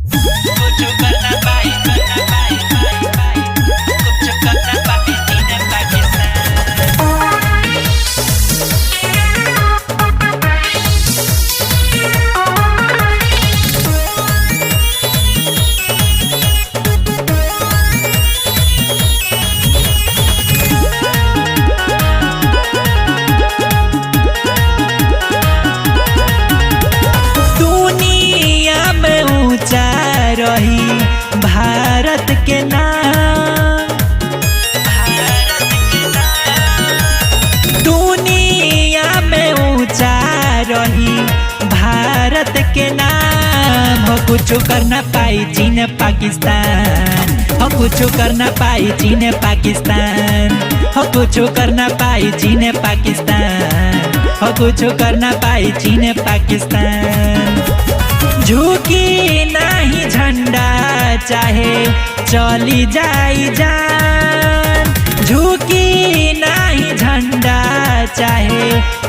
कुछ करना पाई कुछ करना पाई चीन पाकिस्तान। दुनिया में ऊंचा रही भारत के नाम, दुनिया में ऊंचा रही भारत के नाम। हो कुछ करना पाई चीन पाकिस्तान, हो कुछ करना पाई चीन पाकिस्तान, हो कुछ करना पाई चीन पाकिस्तान, हो कुछ करना पाई चीन पाकिस्तान। झुकी नहीं झंडा चाहे चली जाई जान, झुकी नहीं झंडा चाहे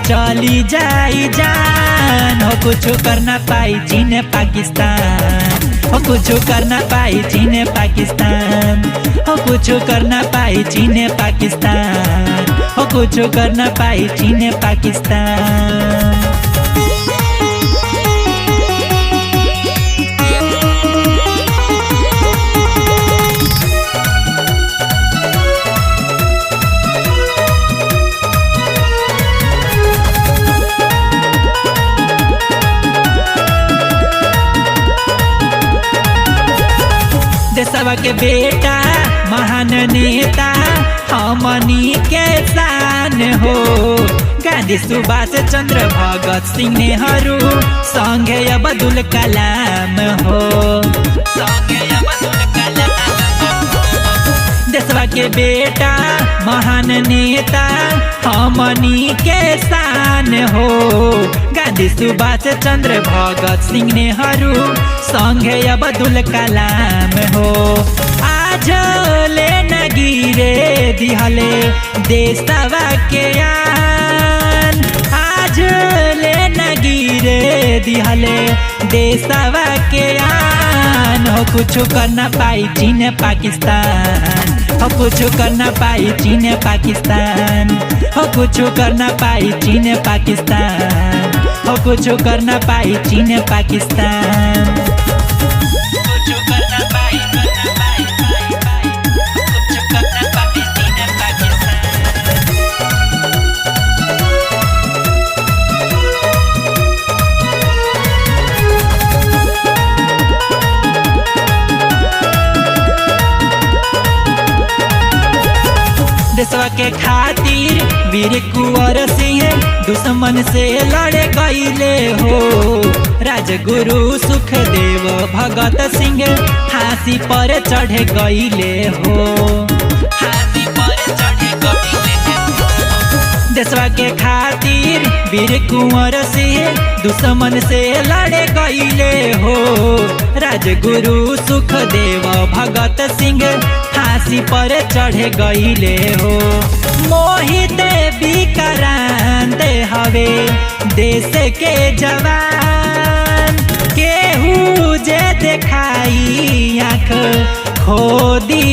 चली जाई जान। हो कुछ करना पाई चीन पाकिस्तान, हो कुछ करना पाई चीन पाकिस्तान, हो कुछ करना पाई चीन पाकिस्तान, हो कुछ करना पाई चीन पाकिस्तान। देशवा के बेटा महान नेता हमनी के शान हो। गांधी सुभाष चंद्र भगत सिंह नेहरू संगे अब्दुल कलाम हो, संगे अब्दुल कलाम। देशवा के बेटा महान नेता हमनी के शान हो। गांधी सुभाष चंद्र भगत सिंह नेहरू संगे अब्दुल कलाम हो। आज ले न गिरे दिहले देशवा के आन, आज ले न गिरे दिहले देशवा के आन। हो कुछ करना पाई चीन पाकिस्तान, हो कुछ करना पाई चीन पाकिस्तान, हो कुछ करना पाई चीन पाकिस्तान, हो कुछ करना पाई चीन पाकिस्तान। कुछ करना पाई कुछ करना पाई चीन पाकिस्तान। देशवा के खातिर वीर कुंवर सिंह दुश्मन से लड़े गईले हो। राजगुरु सुखदेव भगत सिंह फांसी पर चढ़े गईले हो, फांसी पर चढ़े गईले हो। देशवा के खातिर वीर कुंवर सिंह दुश्मन से लड़े गईले हो। राजगुरु सुखदेव भगत सिंह फांसी पर चढ़े गईले हो। मोहित विक्रांत हवे देश के जवान, केहू जे देखाई आँख खो दी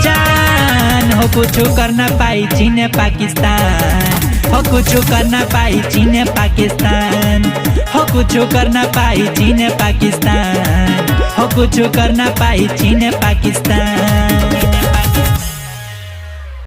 जान। हो कुछ करना पाई चीन पाकिस्तान, हो कुछ करना पाई चीन पाकिस्तान, हो कुछ करना पाई चीन पाकिस्तान, हो कुछ करना पाई चीन पाकिस्तान।